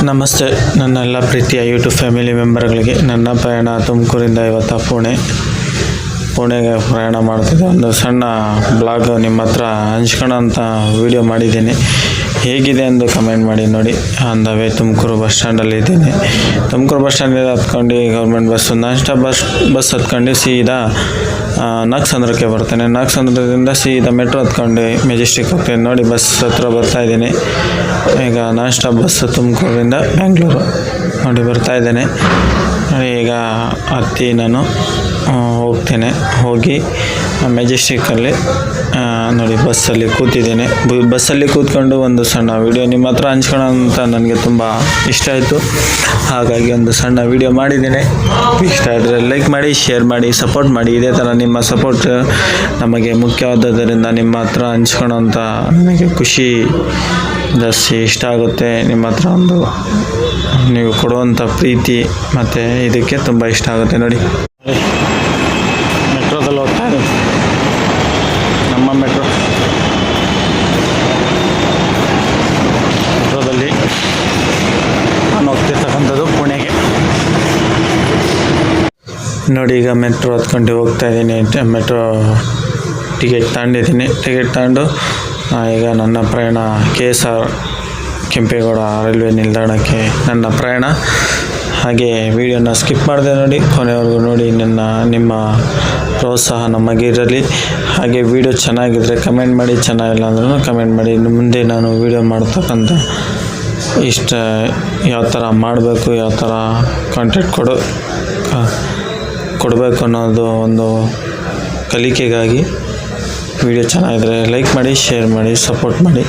ನಮಸ್ತೆ ನನ್ನ ಎಲ್ಲ ಪ್ರೀತಿಯ ಯೂಟ್ಯೂಬ್ ಫ್ಯಾಮಿಲಿ ಮೆಂಬರ್ಗಳಿಗೆ. ನನ್ನ ಪ್ರಯಾಣ ತುಮಕೂರಿಂದ ಇವತ್ತು ಪುಣೆಗೆ ಪ್ರಯಾಣ ಮಾಡ್ತಿದ್ದೆ. ಒಂದು ಸಣ್ಣ ಬ್ಲಾಗ್ ನಿಮ್ಮ ಹತ್ರ ಹಂಚ್ಕೊಳ್ಳೋಂಥ ವೀಡಿಯೋ ಮಾಡಿದ್ದೀನಿ. ಹೇಗಿದೆ ಎಂದು ಕಮೆಂಟ್ ಮಾಡಿ ನೋಡಿ. ಅಂದವೇ ತುಮಕೂರು ಬಸ್ ಸ್ಟ್ಯಾಂಡಲ್ಲಿ ಇದ್ದೀನಿ. ತುಮಕೂರು ಬಸ್ ಸ್ಟ್ಯಾಂಡಿಂದ ಹತ್ಕೊಂಡು ಗೌರ್ಮೆಂಟ್ ನಾನ್ ಸ್ಟಾಪ್ ಬಸ್ ಹತ್ಕೊಂಡು ಸೀದಾ ನಾಗಸಂದ್ರಕ್ಕೆ ಬರ್ತೇನೆ. ನಾಗಸಂದ್ರದಿಂದ ಸೀದಾ ಮೆಟ್ರೋ ಹತ್ಕೊಂಡು ಮೆಜೆಸ್ಟಿಕ್ ಹೋಗ್ತೇನೆ. ನೋಡಿ ಬಸ್ ಹತ್ರ ಬರ್ತಾಯಿದ್ದೀನಿ. ಈಗ ನಾನ್ ಸ್ಟಾಪ್ ಬಸ್ ತುಮಕೂರಿಂದ ಬೆಂಗಳೂರು ನೋಡಿ ಬರ್ತಾಯಿದ್ದೇನೆ. ಈಗ ಹತ್ತಿ ನಾನು ಹೋಗ್ತೇನೆ. ಹೋಗಿ ಮೆಜೆಸ್ಟಿಕ್ಕಲ್ಲಿ ನೋಡಿ ಬಸ್ಸಲ್ಲಿ ಕೂತಿದ್ದೇನೆ. ಬಸ್ಸಲ್ಲಿ ಕೂತ್ಕೊಂಡು ಒಂದು ಸಣ್ಣ ವೀಡಿಯೋ ನಿಮ್ಮ ಹತ್ರ ಹಂಚ್ಕೊಳ್ಳೋ ಅಂತ ನನಗೆ ತುಂಬ ಇಷ್ಟ ಆಯಿತು. ಹಾಗಾಗಿ ಒಂದು ಸಣ್ಣ ವೀಡಿಯೋ ಮಾಡಿದ್ದೇನೆ. ಇಷ್ಟ ಆದರೆ ಲೈಕ್ ಮಾಡಿ, ಶೇರ್ ಮಾಡಿ, ಸಪೋರ್ಟ್ ಮಾಡಿ. ಇದೇ ಥರ ನಿಮ್ಮ ಸಪೋರ್ಟ್ ನಮಗೆ ಮುಖ್ಯವಾದದ್ದರಿಂದ ನಿಮ್ಮ ಹತ್ರ ಹಂಚ್ಕೊಳ್ಳೋ ಅಂತ ನನಗೆ ಖುಷಿ ಜಾಸ್ತಿ ಇಷ್ಟ ಆಗುತ್ತೆ. ನಿಮ್ಮ ಹತ್ರ ಒಂದು ನೀವು ಕೊಡುವಂಥ ಪ್ರೀತಿ ಮತ್ತು ಇದಕ್ಕೆ ತುಂಬ ಇಷ್ಟ ಆಗುತ್ತೆ. ನೋಡಿ ಮೆಟ್ರೋದಲ್ಲಿ ಹೋಗ್ತಾ ಇದ್ದೀನಿ. ನಮ್ಮ ಮೆಟ್ರೋದಲ್ಲಿ ನಾನು ಹೋಗ್ತಿರ್ತಕ್ಕಂಥದ್ದು ಪುಣೆಗೆ. ನೋಡಿ ಈಗ ಮೆಟ್ರೋ ಹತ್ಕೊಂಡು ಹೋಗ್ತಾ ಇದ್ದೀನಿ. ಮೆಟ್ರೋ ಟಿಕೆಟ್ ತಗೊಂಡಿದ್ದೀನಿ. ಟಿಕೆಟ್ ತಗೊಂಡು ಈಗ ನನ್ನ ಪ್ರಯಾಣ KSR ಕೆಂಪೇಗೌಡ ರೈಲ್ವೆ ನಿಲ್ದಾಣಕ್ಕೆ ನನ್ನ ಪ್ರಯಾಣ. ಹಾಗೆ ವಿಡಿಯೋನ ಸ್ಕಿಪ್ ಮಾಡಿದೆ ನೋಡಿ, ಕೊನೆವರೆಗೂ ನೋಡಿ. ನಿಮ್ಮ ಪ್ರೋತ್ಸಾಹ ನಮಗಿರಲಿ. ಹಾಗೆ ವಿಡಿಯೋ ಚೆನ್ನಾಗಿದ್ದರೆ ಕಮೆಂಟ್ ಮಾಡಿ, ಚೆನ್ನಾಗಿಲ್ಲ ಅಂದ್ರೂ ಕಮೆಂಟ್ ಮಾಡಿ. ಮುಂದೆ ನಾನು ವಿಡಿಯೋ ಮಾಡ್ತಕ್ಕಂಥ ಇಷ್ಟ ಯಾವ ಥರ ಮಾಡಬೇಕು, ಯಾವ ಥರ ಕಾಂಟೆಂಟ್ ಕೊಡಬೇಕು ಅನ್ನೋದು ಒಂದು ಕಲಿಕೆಗಾಗಿ ವಿಡಿಯೋ ಚೆನ್ನಾಗಿದ್ದರೆ ಲೈಕ್ ಮಾಡಿ, ಶೇರ್ ಮಾಡಿ, ಸಪೋರ್ಟ್ ಮಾಡಿ.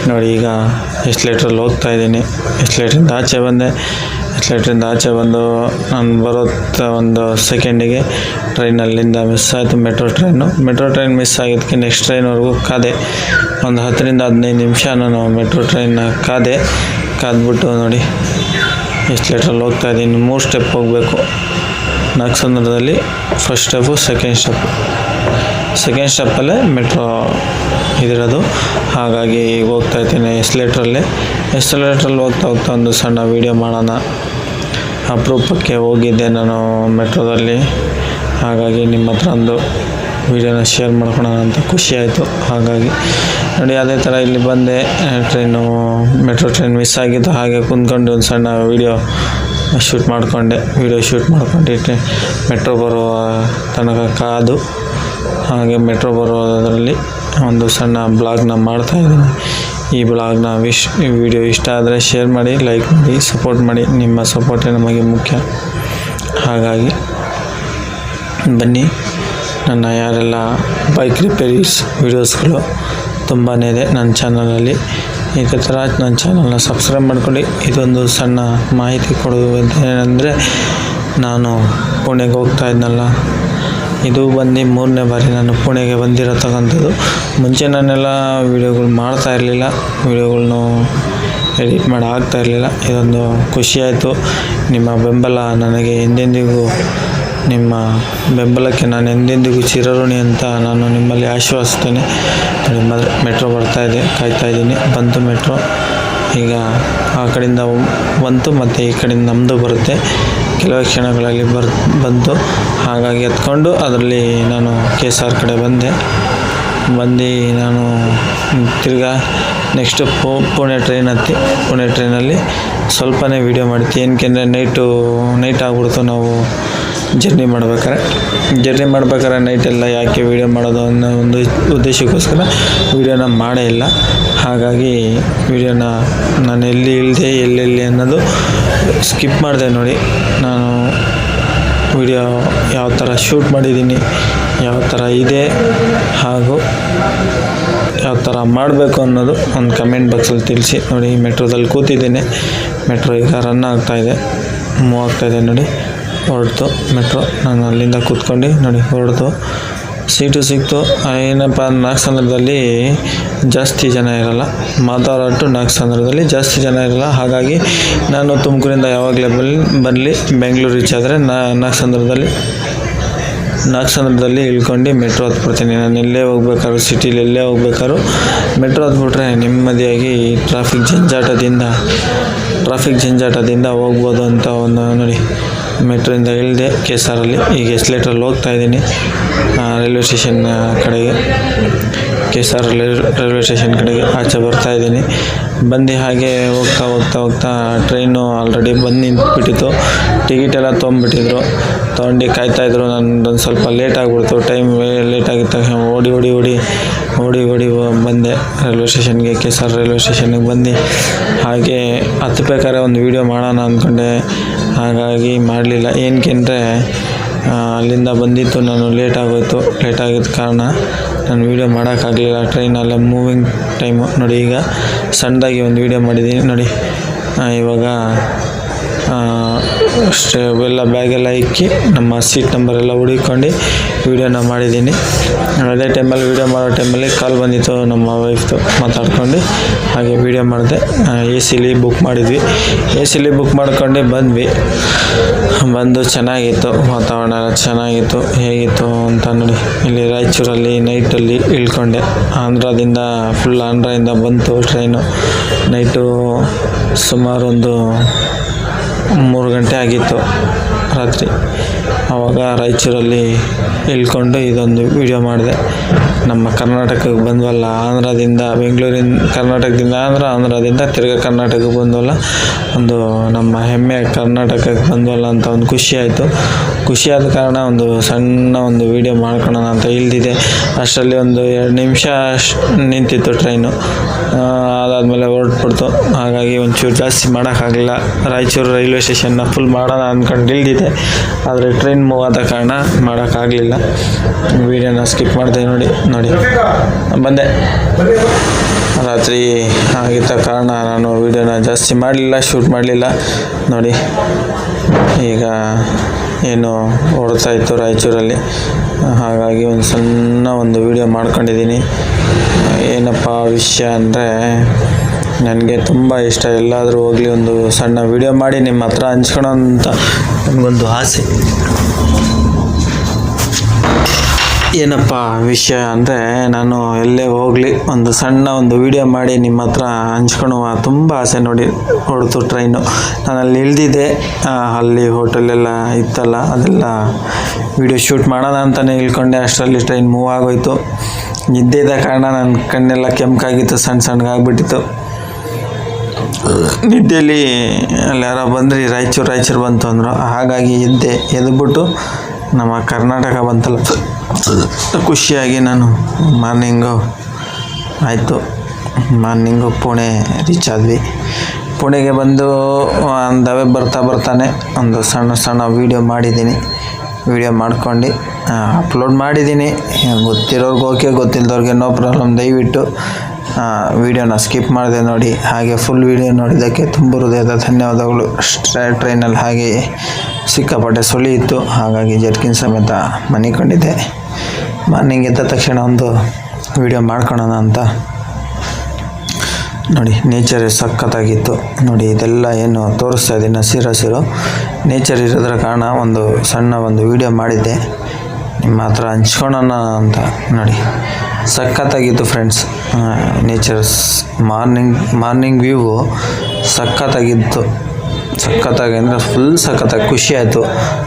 ನೋಡಿ ಈಗ ಎಸ್ಲೇಟ್ರಲ್ಲಿ ಹೋಗ್ತಾ ಇದ್ದೀನಿ. ಎಸ್ಲೇಟ್ರಿಂದ ಆಚೆ ಬಂದು ನಾನು ಬರೋತ್ತ ಒಂದು ಸೆಕೆಂಡಿಗೆ ಟ್ರೈನಲ್ಲಿಂದ ಮಿಸ್ ಆಯಿತು. ಮೆಟ್ರೋ ಟ್ರೈನ್ ಮಿಸ್ ಆಗಿದ್ದಕ್ಕೆ ನೆಕ್ಸ್ಟ್ ಟ್ರೈನ್ವರೆಗೂ ಕಾದೆ. ಒಂದು 10ರಿಂದ 15 ನಿಮಿಷ ನಾನು ಮೆಟ್ರೋ ಟ್ರೈನ್ನ ಕಾದ್ಬಿಟ್ಟು ನೋಡಿ ಎಸ್ಲೇಟ್ರಲ್ಲಿ ಹೋಗ್ತಾ ಇದ್ದೀನಿ. 3 ಸ್ಟೆಪ್ ಹೋಗಬೇಕು. ನಾಗಸಂದ್ರದಲ್ಲಿ ಫಸ್ಟ್ ಸ್ಟೆಪ್ಪು, ಸೆಕೆಂಡ್ ಸ್ಟೆಪ್ಪಲ್ಲೇ ಮೆಟ್ರೋ ಇದಿರೋದು. ಹಾಗಾಗಿ ಈಗ ಹೋಗ್ತಾ ಇದ್ದೀನಿ ಎಸ್ಲೇಟ್ರಲ್ಲಿ ಹೋಗ್ತಾ ಒಂದು ಸಣ್ಣ ವೀಡಿಯೋ ಮಾಡೋಣ. ಅಪರೂಪಕ್ಕೆ ಹೋಗಿದ್ದೆ ನಾನು ಮೆಟ್ರೋದಲ್ಲಿ. ಹಾಗಾಗಿ ನಿಮ್ಮ ಹತ್ರ ಒಂದು ವೀಡಿಯೋನ ಶೇರ್ ಮಾಡ್ಕೊಳ್ಳೋಣ ಅಂತ ಖುಷಿ ಆಯಿತು. ಹಾಗಾಗಿ ನೋಡಿ ಅದೇ ಥರ ಇಲ್ಲಿ ಬಂದೆ. ಮೆಟ್ರೋ ಟ್ರೈನ್ ಮಿಸ್ ಆಗಿತ್ತು. ಹಾಗೆ ಕುಂತ್ಕೊಂಡು ಒಂದು ಸಣ್ಣ ವೀಡಿಯೋ ಶೂಟ್ ಮಾಡ್ಕೊಂಡಿಟ್ಟೆ. ಮೆಟ್ರೋ ಬರುವ ತನಕ ಕಾದು ಹಾಗೆ ಮೆಟ್ರೋ ಬರೋದರಲ್ಲಿ ಒಂದು ಸಣ್ಣ ಬ್ಲಾಗ್ನ ಮಾಡ್ತಾಯಿದ್ದೀನಿ. ಈ ವಿಡಿಯೋ ಇಷ್ಟ ಆದರೆ ಶೇರ್ ಮಾಡಿ, ಲೈಕ್ ಮಾಡಿ, ಸಪೋರ್ಟ್ ಮಾಡಿ. ನಿಮ್ಮ ಸಪೋರ್ಟೇ ನಮಗೆ ಮುಖ್ಯ. ಹಾಗಾಗಿ ಬನ್ನಿ, ನನ್ನ ಯಾರೆಲ್ಲ ಬೈಕ್ ರಿಪೇರೀಸ್ ವೀಡಿಯೋಸ್ಗಳು ತುಂಬಾ ಇದೆ ನನ್ನ ಚಾನಲಲ್ಲಿ. ಇದೇ ಥರ ನನ್ನ ಚಾನಲ್ನ ಸಬ್ಸ್ಕ್ರೈಬ್ ಮಾಡ್ಕೊಳ್ಳಿ. ಇದೊಂದು ಸಣ್ಣ ಮಾಹಿತಿ ಕೊಡುವುದೇನೆಂದರೆ, ನಾನು ಪುಣೆಗೆ ಹೋಗ್ತಾ ಇದ್ನಲ್ಲ, ಇದು ಬಂದು 3ನೇ ಬಾರಿ ನಾನು ಪುಣೆಗೆ ಬಂದಿರತಕ್ಕಂಥದ್ದು. ಮುಂಚೆ ನಾನೆಲ್ಲ ವೀಡಿಯೋಗಳು ಮಾಡ್ತಾ ಇರಲಿಲ್ಲ, ವೀಡಿಯೋಗಳ್ನು ಎಡಿಟ್ ಮಾಡಿ ಆಗ್ತಾಯಿರಲಿಲ್ಲ. ಇದೊಂದು ಖುಷಿಯಾಯಿತು. ನಿಮ್ಮ ಬೆಂಬಲ ನನಗೆ ಎಂದೆಂದಿಗೂ, ನಿಮ್ಮ ಬೆಂಬಲಕ್ಕೆ ನಾನು ಎಂದೆಂದಿಗೂ ಚಿರಋಣಿ ಅಂತ ನಾನು ನಿಮ್ಮಲ್ಲಿ ಆಶ್ವಾಸಿಸ್ತೇನೆ. ಮೆಟ್ರೋ ಬರ್ತಾಯಿದೆ, ಕಾಯ್ತಾಯಿದ್ದೀನಿ. ಬಂತು ಮೆಟ್ರೋ. ಈಗ ಆ ಕಡೆಯಿಂದ ಬಂತು ಮತ್ತು ಈ ಕಡೆಯಿಂದ ನಮ್ಮದು ಬರುತ್ತೆ. ಕೆಲವೇ ಕ್ಷಣಗಳಲ್ಲಿ ಬಂತು. ಹಾಗಾಗಿ ಹತ್ಕೊಂಡು ಅದರಲ್ಲಿ ನಾನು KSR ಕಡೆ ಬಂದು ನಾನು ತಿರ್ಗಾ ನೆಕ್ಸ್ಟು ಪುಣೆ ಟ್ರೈನಲ್ಲಿ ಸ್ವಲ್ಪನೇ ವೀಡಿಯೋ ಮಾಡ್ತೀವಿ. ಏನಕ್ಕೆಂದರೆ ನೈಟ್ ಆಗ್ಬಿಡ್ತು. ನಾವು ಜರ್ನಿ ಮಾಡ್ಬೇಕಾದ್ರೆ ನೈಟೆಲ್ಲ ಯಾಕೆ ವೀಡಿಯೋ ಮಾಡೋದು ಅನ್ನೋ ಒಂದು ಉದ್ದೇಶಕ್ಕೋಸ್ಕರ ವೀಡಿಯೋನ ಮಾಡೇ ಇಲ್ಲ. ಹಾಗಾಗಿ ವೀಡಿಯೋನ ನಾನು ಎಲ್ಲಿ ಇಳಿದೆ ಎಲ್ಲೆಲ್ಲಿ ಅನ್ನೋದು ಸ್ಕಿಪ್ ಮಾಡಿದೆ. ನೋಡಿ ನಾನು ವಿಡಿಯೋ ಯಾವ ಥರ ಶೂಟ್ ಮಾಡಿದ್ದೀನಿ, ಯಾವ ಥರ ಇದೆ, ಹಾಗೂ ಯಾವ ಥರ ಮಾಡಬೇಕು ಅನ್ನೋದು ಒಂದು ಕಮೆಂಟ್ ಬಾಕ್ಸಲ್ಲಿ ತಿಳಿಸಿ. ನೋಡಿ ಮೆಟ್ರೋದಲ್ಲಿ ಕೂತಿದ್ದೀನಿ. ಮೆಟ್ರೋ ಈಗ ರನ್ ಆಗ್ತಾಯಿದೆ, ಮೂವ್ ಆಗ್ತಾಯಿದೆ. ನೋಡಿ ಹೊರಡ್ತು ಮೆಟ್ರೋ. ನಾನು ಅಲ್ಲಿಂದ ಕೂತ್ಕೊಂಡು ನೋಡಿ ಹೊರಡ್ತು. ಸೀಟು ಸಿಕ್ತು. ಏನಪ್ಪ, ನಾಗಸಂದ್ರದಲ್ಲಿ ಜಾಸ್ತಿ ಜನ ಇರೋಲ್ಲ. ಮಾತಾಡೋ ಟು ನಾಗಸಂದ್ರದಲ್ಲಿ ಜಾಸ್ತಿ ಜನ ಇರೋಲ್ಲ. ಹಾಗಾಗಿ ನಾನು ತುಮಕೂರಿಂದ ಯಾವಾಗಲೇ ಬರಲಿ ಬೆಂಗಳೂರು ರೀಚ್ ಆದರೆ ನಾಗಸಂದ್ರದಲ್ಲಿ ನಾಗಸಂದ್ರದಲ್ಲಿ ಇಳ್ಕೊಂಡು ಮೆಟ್ರೋ ಹತ್ಬಿಡ್ತೀನಿ. ನಾನು ಎಲ್ಲೇ ಹೋಗ್ಬೇಕಾದ್ರು, ಸಿಟಿಲಿ ಎಲ್ಲೇ ಹೋಗ್ಬೇಕಾದ್ರು ಮೆಟ್ರೋ ಹತ್ಬಿಟ್ರೆ ನೆಮ್ಮದಿಯಾಗಿ ಟ್ರಾಫಿಕ್ ಜಂಜಾಟದಿಂದ ಹೋಗ್ಬೋದು ಅಂತ ಒಂದು ನೋಡಿ. ಮೆಟ್ರೋಯಿಂದ ಇಳಿದೆ KSR ಈಗ ಎಸ್ಲೇಟ್ರಲ್ಲಿ ಹೋಗ್ತಾ ಇದ್ದೀನಿ ರೈಲ್ವೆ ಸ್ಟೇಷನ್ ಕಡೆಗೆ. KSR ರೈಲ್ವೆ ಸ್ಟೇಷನ್ ಕಡೆಗೆ ಆಚೆ ಬರ್ತಾ ಇದ್ದೀನಿ. ಬಂದು ಹಾಗೆ ಹೋಗ್ತಾ ಟ್ರೈನು ಆಲ್ರೆಡಿ ಬಂದು ನಿಂತ್ಬಿಟ್ಟಿತ್ತು. ಟಿಕೆಟ್ ಎಲ್ಲ ತೊಗೊಂಡ್ಬಿಟ್ಟಿದ್ರು, ತೊಗೊಂಡು ಕಾಯ್ತಾಯಿದ್ರು. ನಂದೊಂದು ಸ್ವಲ್ಪ ಲೇಟ್ ಆಗಿಬಿಡ್ತು. ಟೈಮ್ ಲೇಟ್ ಆಗಿದ್ದ ತಕ್ಷಣ ಓಡಿ ಬಂದೆ ರೈಲ್ವೆ ಸ್ಟೇಷನ್ಗೆ. KSR ರೈಲ್ವೆ ಸ್ಟೇಷನ್ಗೆ ಬಂದು ಹಾಗೆ ಹತ್ಬೇಕಾದ್ರೆ ಒಂದು ವೀಡಿಯೋ ಮಾಡೋಣ ಅಂದ್ಕೊಂಡೆ, ಹಾಗಾಗಿ ಮಾಡಲಿಲ್ಲ. ಏನಕ್ಕೆಂದರೆ ಅಲ್ಲಿಂದ ಬಂದಿತ್ತು, ನಾನು ಲೇಟ್ ಆಗಿದ್ದ ಕಾರಣ ನಾನು ವೀಡಿಯೋ ಮಾಡೋಕ್ಕಾಗಲಿಲ್ಲ. ಟ್ರೈನಲ್ಲೇ ಮೂವಿಂಗ್ ಟೈಮು ನೋಡಿ. ಈಗ ಸಣ್ಣದಾಗಿ ಒಂದು ವೀಡಿಯೋ ಮಾಡಿದ್ದೀನಿ ನೋಡಿ. ಇವಾಗ ಅಷ್ಟೇ ಎಲ್ಲ ಬ್ಯಾಗೆಲ್ಲ ಇಕ್ಕಿ ನಮ್ಮ ಸೀಟ್ ನಂಬರ್ ಎಲ್ಲ ಹುಡುಕೊಂಡು ವೀಡಿಯೋನ ಮಾಡಿದ್ದೀನಿ. ಅದೇ ಟೈಮಲ್ಲಿ ವೀಡಿಯೋ ಮಾಡೋ ಟೈಮಲ್ಲಿ ಕಾಲ್ ಬಂದಿತ್ತು ನಮ್ಮ ವೈಫ್ದು, ಮಾತಾಡ್ಕೊಂಡು ಹಾಗೆ ವೀಡಿಯೋ ಮಾಡಿದೆ. AC ಬುಕ್ ಮಾಡಿದ್ವಿ. AC ಬುಕ್ ಮಾಡ್ಕೊಂಡು ಬಂದು ಚೆನ್ನಾಗಿತ್ತು, ವಾತಾವರಣ ಎಲ್ಲ ಚೆನ್ನಾಗಿತ್ತು. ಹೇಗಿತ್ತು ಅಂತ ನೋಡಿ. ಇಲ್ಲಿ ರಾಯಚೂರಲ್ಲಿ ನೈಟಲ್ಲಿ ಇಳ್ಕೊಂಡೆ. ಆಂಧ್ರದಿಂದ ಬಂತು ಟ್ರೈನು. ನೈಟು ಸುಮಾರು ಒಂದು 3 ಗಂಟೆ ಆಗಿತ್ತು ರಾತ್ರಿ. ಆವಾಗ ರಾಯಚೂರಲ್ಲಿ ಇಳ್ಕೊಂಡು ಇದೊಂದು ವೀಡಿಯೋ ಮಾಡಿದೆ. ನಮ್ಮ ಕರ್ನಾಟಕಕ್ಕೆ ಬಂದ್ವಲ್ಲ, ಕರ್ನಾಟಕದಿಂದ ಆಂಧ್ರದಿಂದ ತಿರ್ಗಾ ಕರ್ನಾಟಕಕ್ಕೆ ಬಂದ್ವಲ್ಲ, ಒಂದು ನಮ್ಮ ಹೆಮ್ಮೆ ಕರ್ನಾಟಕಕ್ಕೆ ಬಂದ್ವಲ್ಲ ಅಂತ ಒಂದು ಖುಷಿಯಾದ ಕಾರಣ ಒಂದು ಸಣ್ಣ ಒಂದು ವೀಡಿಯೋ ಮಾಡ್ಕೊಳ್ಳೋಣ ಅಂತ ಇಳಿದಿದೆ. ಅಷ್ಟರಲ್ಲಿ ಒಂದು 2 ನಿಮಿಷ ನಿಂತಿತ್ತು ಟ್ರೈನು. ಅದಾದಮೇಲೆ ಹೊರಟ್ಬಿಡ್ತು. ಹಾಗಾಗಿ ಒಂಚೂರು ಜಾಸ್ತಿ ಮಾಡೋಕ್ಕಾಗಲಿಲ್ಲ. ರಾಯಚೂರು ರೈಲ್ವೆ ಸ್ಟೇಷನ್ನ ಫುಲ್ ಮಾಡೋಣ ಅಂದ್ಕೊಂಡು ಇಳಿದಿದೆ, ಆದರೆ ಟ್ರೈನ್ ಮೂವ್ ಆದ ಕಾರಣ ಮಾಡೋಕ್ಕಾಗಲಿಲ್ಲ. ವೀಡಿಯೋನ ಸ್ಕಿಪ್ ಮಾಡಿದೆ ನೋಡಿ ಬಂದೆ. ರಾತ್ರಿ ಆಗಿದ್ದ ಕಾರಣ ನಾನು ವೀಡಿಯೋನ ಜಾಸ್ತಿ ಶೂಟ್ ಮಾಡಲಿಲ್ಲ ನೋಡಿ. ಈಗ ಏನು ಓಡ್ತಾ ಇತ್ತು ರಾಯಚೂರಲ್ಲಿ, ಹಾಗಾಗಿ ಒಂದು ಸಣ್ಣ ಒಂದು ವೀಡಿಯೋ ಮಾಡ್ಕೊಂಡಿದ್ದೀನಿ. ಏನಪ್ಪ ವಿಷಯ ಅಂದರೆ, ನನಗೆ ತುಂಬ ಇಷ್ಟ ಎಲ್ಲಾದರೂ ಹೋಗಲಿ ಒಂದು ಸಣ್ಣ ವೀಡಿಯೋ ಮಾಡಿ ನಿಮ್ಮ ಹತ್ರ ಹಂಚ್ಕೊಳ್ಳೋ ಅಂತ ನನಗೊಂದು ಆಸೆ. ಏನಪ್ಪ ವಿಷಯ ಅಂದರೆ, ನಾನು ಎಲ್ಲೇ ಹೋಗಲಿ ಒಂದು ಸಣ್ಣ ಒಂದು ವೀಡಿಯೋ ಮಾಡಿ ನಿಮ್ಮ ಹತ್ರ ಹಂಚ್ಕೊಳ್ಳುವ ತುಂಬ ಆಸೆ ನೋಡಿ. ಹೊಡ್ತು ಟ್ರೈನು, ನಾನು ಅಲ್ಲಿ ಇಳಿದಿದ್ದೆ. ಅಲ್ಲಿ ಹೋಟೆಲೆಲ್ಲ ಇತ್ತಲ್ಲ, ಅದೆಲ್ಲ ವೀಡಿಯೋ ಶೂಟ್ ಮಾಡೋಣ ಅಂತಲೇ ಇಳ್ಕೊಂಡೆ. ಅಷ್ಟರಲ್ಲಿ ಟ್ರೈನ್ ಮೂವ್ ಆಗೋಯ್ತು. ನಿದ್ದೆ ಇದ್ದ ಕಾರಣ ನನ್ನ ಕಣ್ಣೆಲ್ಲ ಕೆಂಪಾಗಿತ್ತು, ಸಣ್ಣಗಾಗ್ಬಿಟ್ಟಿತ್ತು. ನಿದ್ದೆಯಲ್ಲಿ ಅಲ್ಲಿ ಯಾರೋ ಬಂದ್ರಿ, ರಾಯಚೂರು ಬಂತು ಅಂದರು. ಹಾಗಾಗಿ ಎದ್ಬಿಟ್ಟು ನಮ್ಮ ಕರ್ನಾಟಕ ಬಂತಲ್ಲ, ಖುಷಿಯಾಗಿ ನಾನು ಮಾರ್ನಿಂಗು ಪುಣೆ ರೀಚ್ ಆದ್ವಿ. ಪುಣೆಗೆ ಬಂದು ಒಂದವೇ ಬರ್ತಾನೆ ಒಂದು ಸಣ್ಣ ವೀಡಿಯೋ ಮಾಡಿದ್ದೀನಿ. ವೀಡಿಯೋ ಮಾಡ್ಕೊಂಡು ಅಪ್ಲೋಡ್ ಮಾಡಿದ್ದೀನಿ. ಗೊತ್ತಿರೋರ್ಗೆ ಓಕೆ, ಗೊತ್ತಿಲ್ಲದವ್ರಿಗೆ ನೋ ಪ್ರಾಬ್ಲಮ್. ದಯವಿಟ್ಟು ವೀಡಿಯೋನ ಸ್ಕಿಪ್ ಮಾಡಿದೆ ನೋಡಿ. ಹಾಗೆ ಫುಲ್ ವೀಡಿಯೋ ನೋಡಿದ್ದಕ್ಕೆ ತುಂಬ ಹೃದಯದ ಧನ್ಯವಾದಗಳು. ಟ್ರೈನಲ್ಲಿ ಹಾಗೆ ಸಿಕ್ಕಾಪಟ್ಟೆ ಸುಳಿ ಇತ್ತು, ಹಾಗಾಗಿ ಜರ್ಕಿನ್ ಸಮೇತ ಮನಿಕೊಂಡಿದ್ದೆ. ಮಾರ್ನಿಂಗ್ ಎದ್ದ ತಕ್ಷಣ ಒಂದು ವೀಡಿಯೋ ಮಾಡ್ಕೊಳ್ಳೋಣ ಅಂತ ನೋಡಿ. ನೇಚರ್ ಸಖತ್ತಾಗಿತ್ತು ನೋಡಿ. ಇದೆಲ್ಲ ಏನು ತೋರಿಸ್ತಾ ಇದ್ದೀನಿ ಹಸಿರು ನೇಚರ್ ಇರೋದ್ರ ಕಾರಣ ಒಂದು ಸಣ್ಣ ಒಂದು ವೀಡಿಯೋ ಮಾಡಿದ್ದೆ, ನಿಮ್ಮ ಹತ್ರ ಹಂಚ್ಕೊಳ್ಳೋಣ ಅಂತ ನೋಡಿ. ಸಖತ್ತಾಗಿತ್ತು ಫ್ರೆಂಡ್ಸ್. ನೇಚರ್ಸ್ ಮಾರ್ನಿಂಗ್ ವ್ಯೂ ಸಖತ್ತಾಗಿತ್ತು. ಸಖತ್ತಾಗಿ ಅಂದರೆ ಫುಲ್ ಸಖತ್ತಾಗಿ ಖುಷಿ ಆಯಿತು.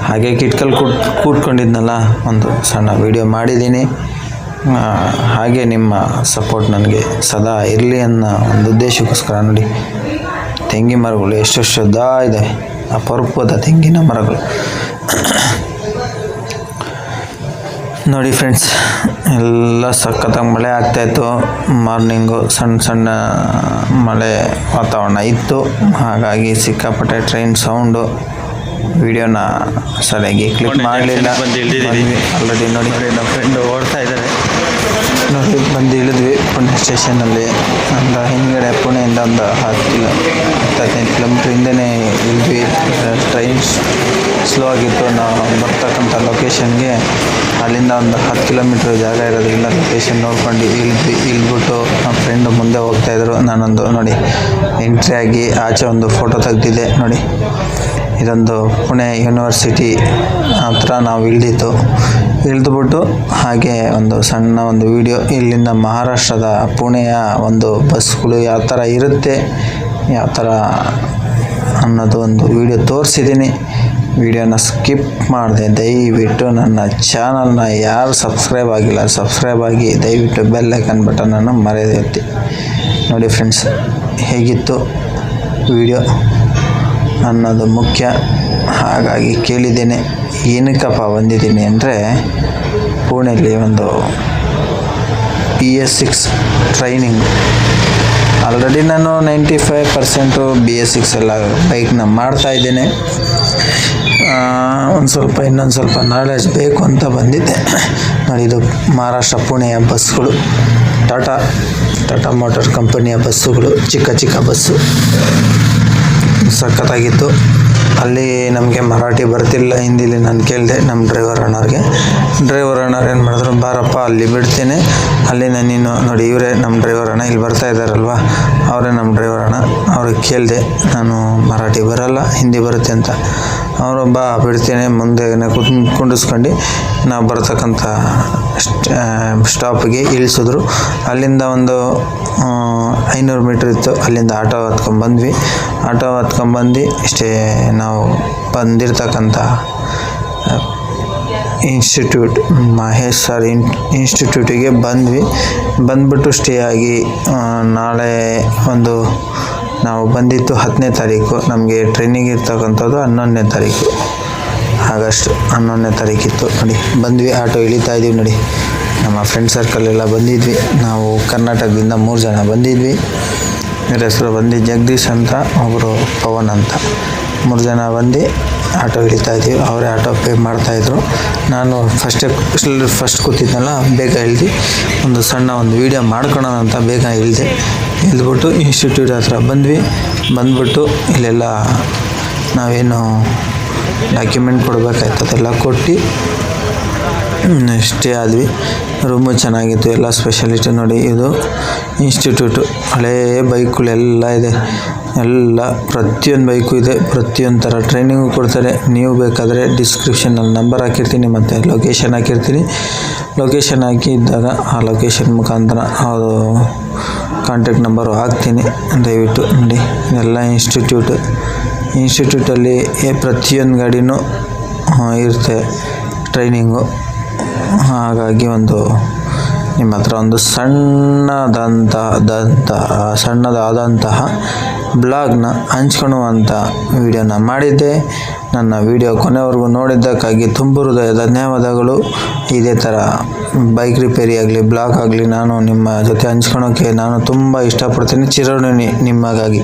ಹಾಗೆ ಕಿಟ್ಕಲ್ಲಿ ಕೂತ್ಕೊಂಡಿದ್ನಲ್ಲ, ಒಂದು ಸಣ್ಣ ವೀಡಿಯೋ ಮಾಡಿದ್ದೀನಿ. ಹಾಗೆ ನಿಮ್ಮ ಸಪೋರ್ಟ್ ನನಗೆ ಸದಾ ಇರಲಿ ಅನ್ನೋ ಒಂದು ಉದ್ದೇಶಕ್ಕೋಸ್ಕರ ನೋಡಿ. ತೆಂಗಿನ ಮರಗಳು ಎಷ್ಟು ಇದೆ, ಅಪರೂಪದ ತೆಂಗಿನ ಮರಗಳು ನೋಡಿ ಫ್ರೆಂಡ್ಸ್. ಎಲ್ಲ ಸಖತ್ತಾಗಿ ಮಳೆ ಆಗ್ತಾಯಿತ್ತು. ಮಾರ್ನಿಂಗು ಸಣ್ಣ ಮಳೆ ವಾತಾವರಣ ಇತ್ತು, ಹಾಗಾಗಿ ಸಿಕ್ಕಾಪಟ್ಟೆ ಟ್ರೈನ್ ಸೌಂಡು. ವೀಡಿಯೋನ ಸರಿಯಾಗಿ ಕ್ಲಿಕ್ ಮಾಡಲಿಲ್ಲ. ಆಲ್ರೆಡಿ ನೋಡಿ ನಮ್ಮ ಫ್ರೆಂಡು ಓಡ್ತಾ ಇದ್ದಾರೆ ನೋಡಿ. ಬಂದು ಇಳಿದ್ವಿ ಪುಣೆ ಸ್ಟೇಷನಲ್ಲಿ. ಒಂದು ಹಿಂದ್ಗಡೆ ಪುಣೆಯಿಂದ ಒಂದು 10-15 ಕಿಲೋಮೀಟ್ರ್ ಹಿಂದೆಯೇ ಇಳಿದ್ವಿ. ಟ್ರೈನ್ ಸ್ಲೋ ಆಗಿತ್ತು. ನಾವು ಬರ್ತಕ್ಕಂಥ ಲೊಕೇಶನ್ಗೆ ಅಲ್ಲಿಂದ ಒಂದು 10 ಕಿಲೋಮೀಟ್ರ್ ಜಾಗ ಇರೋದ್ರಿಂದ ಲೊಕೇಶನ್ ನೋಡ್ಕೊಂಡು ಇಳಿದ್ಬಿಟ್ಟು ನಮ್ಮ ಫ್ರೆಂಡು ಮುಂದೆ ಹೋಗ್ತಾಯಿದ್ರು. ನಾನೊಂದು ನೋಡಿ ಎಂಟ್ರಿ ಆಗಿ ಆಚೆ ಒಂದು ಫೋಟೋ ತೆಗ್ದಿದ್ದೆ ನೋಡಿ. ಇದೊಂದು ಪುಣೆ ಯೂನಿವರ್ಸಿಟಿ ಹತ್ರ ನಾವು ಇಳಿದಿತ್ತು. ಇಳಿದುಬಿಟ್ಟು ಹಾಗೆ ಒಂದು ಸಣ್ಣ ಒಂದು ವಿಡಿಯೋ ಇಲ್ಲಿಂದ ಮಹಾರಾಷ್ಟ್ರದ ಪುಣೆಯ ಒಂದು ಬಸ್ಗಳು ಯಾವ ಥರ ಇರುತ್ತೆ, ಯಾವ ಥರ ಅನ್ನೋದು ಒಂದು ವಿಡಿಯೋ ತೋರಿಸಿದ್ದೀನಿ. ವಿಡಿಯೋನ ಸ್ಕಿಪ್ ಮಾಡಿದೆ. ದಯವಿಟ್ಟು ನನ್ನ ಚಾನಲ್ನ ಯಾರು ಸಬ್ಸ್ಕ್ರೈಬ್ ಆಗಿಲ್ಲ ಸಬ್ಸ್ಕ್ರೈಬ್ ಆಗಿ ದಯವಿಟ್ಟು ಬೆಲ್ ಐಕನ್ ಬಟನನ್ನು ಮರೆಯದೇ ಒತ್ತಿ. ನೋಡಿ ಫ್ರೆಂಡ್ಸ್, ಹೇಗಿತ್ತು ವಿಡಿಯೋ ಅನ್ನೋದು ಮುಖ್ಯ. ಹಾಗಾಗಿ ಕೇಳಿದ್ದೇನೆ, ಏನಕ್ಕಪ್ಪ ಬಂದಿದ್ದೀನಿ ಅಂದರೆ ಪುಣೆಯಲ್ಲಿ ಒಂದು BS6 ಟ್ರೈನಿಂಗ್. ಆಲ್ರೆಡಿ ನಾನು 95% BS6 ಎಲ್ಲ ಬೈಕ್ನ ಮಾಡ್ತಾಯಿದ್ದೇನೆ. ಇನ್ನೊಂದು ಸ್ವಲ್ಪ ನಾಲೆಡ್ಜ್ ಬೇಕು ಅಂತ ಬಂದಿದ್ದೆ. ನೋಡಿ, ಇದು ಮಹಾರಾಷ್ಟ್ರ ಪುಣೆಯ ಬಸ್ಗಳು, ಟಾಟಾ ಮೋಟಾರ್ ಕಂಪನಿಯ ಬಸ್ಸುಗಳು, ಚಿಕ್ಕ ಬಸ್ಸು ಸಖತ್ತಾಗಿತ್ತು. ಅಲ್ಲಿ ನಮಗೆ ಮರಾಠಿ ಬರ್ತಿಲ್ಲ, ಹಿಂದಿಲಿ ನಾನು ಕೇಳಿದೆ ನಮ್ಮ ಡ್ರೈವರ್ ಅಣ್ಣವ್ರು ಏನು ಮಾಡಿದ್ರು, ಬಾರಪ್ಪ ಅಲ್ಲಿ ಬಿಡ್ತೇನೆ, ಅಲ್ಲಿ ನೀನು ನೋಡಿ, ಇವರೇ ನಮ್ಮ ಡ್ರೈವರ್ ಅಣ್ಣ, ಇಲ್ಲಿ ಬರ್ತಾ ಇದ್ದಾರಲ್ವ ಅವರೇ ನಮ್ಮ ಡ್ರೈವರ್ ಅಣ್ಣ. ಅವ್ರಿಗೆ ಕೇಳಿದೆ, ನಾನು ಮರಾಠಿ ಬರಲ್ಲ, ಹಿಂದಿ ಬರುತ್ತೆ ಅಂತ. ಅವರು ಬಾ ಬಿಡ್ತೇನೆ, ಮುಂದೆ ಕುಂಡಿಸ್ಕೊಂಡು ನಾವು ಬರ್ತಕ್ಕಂಥ ಸ್ಟಾಪಿಗೆ ಇಳಿಸಿದ್ರು. ಅಲ್ಲಿಂದ ಒಂದು 500 ಮೀಟ್ರ್ ಇತ್ತು. ಅಲ್ಲಿಂದ ಆಟೋ ಹತ್ಕೊಂಡ್ಬಂದ್ವಿ. ಇಷ್ಟೇ ನಾವು ಬಂದಿರತಕ್ಕಂಥ ಇನ್ಸ್ಟಿಟ್ಯೂಟ್, ಮಹೇಶ್ ಸರ್ ಇನ್ಸ್ಟಿಟ್ಯೂಟಿಗೆ ಬಂದ್ಬಿಟ್ಟು ಸ್ಟೇ ಆಗಿ ನಾಳೆ ನಾವು ಬಂದಿತ್ತು 10ನೇ ತಾರೀಕು. ನಮಗೆ ಟ್ರೈನಿಂಗ್ ಇರ್ತಕ್ಕಂಥದ್ದು 11ನೇ ತಾರೀಕು, ಆಗಸ್ಟ್ 11ನೇ ತಾರೀಕಿತ್ತು. ನೋಡಿ, ಬಂದ್ವಿ, ಆಟೋ ಇಳಿತಾ ಇದ್ದೀವಿ. ನೋಡಿ, ನಮ್ಮ ಫ್ರೆಂಡ್ ಸರ್ಕಲ್ ಎಲ್ಲ ಬಂದಿದ್ವಿ. ನಾವು ಕರ್ನಾಟಕದಿಂದ 3 ಜನ ಬಂದಿದ್ವಿ. ಇವರ ಹೆಸರು ಜಗದೀಶ್ ಅಂತ, ಒಬ್ಬರು ಪವನ್ ಅಂತ. 3 ಜನ ಬಂದು ಆಟೋ ಇಳಿತಾ ಇದ್ದೀವಿ. ಅವರೇ ಆಟೋ ಪೇ ಮಾಡ್ತಾಯಿದ್ರು. ನಾನು ಫಸ್ಟ್ ಕೂತಿದ್ನಲ್ಲ, ಬೇಗ ಇಳಿದು ಒಂದು ಸಣ್ಣ ವೀಡಿಯೋ ಮಾಡ್ಕೊಳ್ಳೋಣ ಅಂತ ಬೇಗ ಇಳಿದ್ಬಿಟ್ಟು ಇನ್ಸ್ಟಿಟ್ಯೂಟ್ ಹತ್ರ ಬಂದ್ಬಿಟ್ಟು ಇಲ್ಲೆಲ್ಲ ನಾವೇನು ಡಾಕ್ಯುಮೆಂಟ್ ಕೊಡಬೇಕಾಯ್ತು ಅದೆಲ್ಲ ಕೊಟ್ಟು ಸ್ಟೇ ಆದ್ವಿ. ರೂಮು ಚೆನ್ನಾಗಿತ್ತು, ಎಲ್ಲ ಸ್ಪೆಷಲಿಟಿ. ನೋಡಿ, ಇದು ಇನ್ಸ್ಟಿಟ್ಯೂಟು, ಹಳೇ ಬೈಕ್ಗಳೆಲ್ಲ ಇದೆ, ಎಲ್ಲ ಪ್ರತಿಯೊಂದು ಬೈಕು ಇದೆ, ಪ್ರತಿಯೊಂದು ಥರ ಟ್ರೈನಿಂಗು ಕೊಡ್ತಾರೆ. ನೀವು ಬೇಕಾದರೆ ಡಿಸ್ಕ್ರಿಪ್ಷನಲ್ಲಿ ನಂಬರ್ ಹಾಕಿರ್ತೀನಿ ಮತ್ತು ಲೊಕೇಶನ್ ಹಾಕಿರ್ತೀನಿ. ಲೊಕೇಶನ್ ಹಾಕಿದ್ದಾಗ ಆ ಲೊಕೇಶನ್ ಮುಖಾಂತರ ಅದು ಕಾಂಟ್ಯಾಕ್ಟ್ ನಂಬರು ಹಾಕ್ತೀನಿ. ದಯವಿಟ್ಟು ನೋಡಿ, ಎಲ್ಲ ಇನ್ಸ್ಟಿಟ್ಯೂಟಲ್ಲಿ ಪ್ರತಿಯೊಂದು ಗಾಡಿನೂ ಇರುತ್ತೆ ಟ್ರೈನಿಂಗು. ಹಾಗಾಗಿ ನಿಮ್ಮ ಹತ್ರ ಒಂದು ಸಣ್ಣದಾದಂತಹ ಬ್ಲಾಗ್ನ ಹಂಚ್ಕೊಳ್ಳುವಂಥ ವಿಡಿಯೋನ ಮಾಡಿದ್ದೆ. ನನ್ನ ವಿಡಿಯೋ ಕೊನೆವರೆಗೂ ನೋಡಿದ್ದಕ್ಕಾಗಿ ತುಂಬ ಹೃದಯದ ಧನ್ಯವಾದಗಳು. ಇದೇ ಥರ ಬೈಕ್ ರಿಪೇರಿ ಆಗಲಿ, ಬ್ಲಾಗ್ ಆಗಲಿ, ನಾನು ನಿಮ್ಮ ಜೊತೆ ಹಂಚ್ಕೊಳ್ಳೋಕ್ಕೆ ನಾನು ತುಂಬ ಇಷ್ಟಪಡ್ತೀನಿ. ಚಿರಋಣಿ ನಿಮಗಾಗಿ.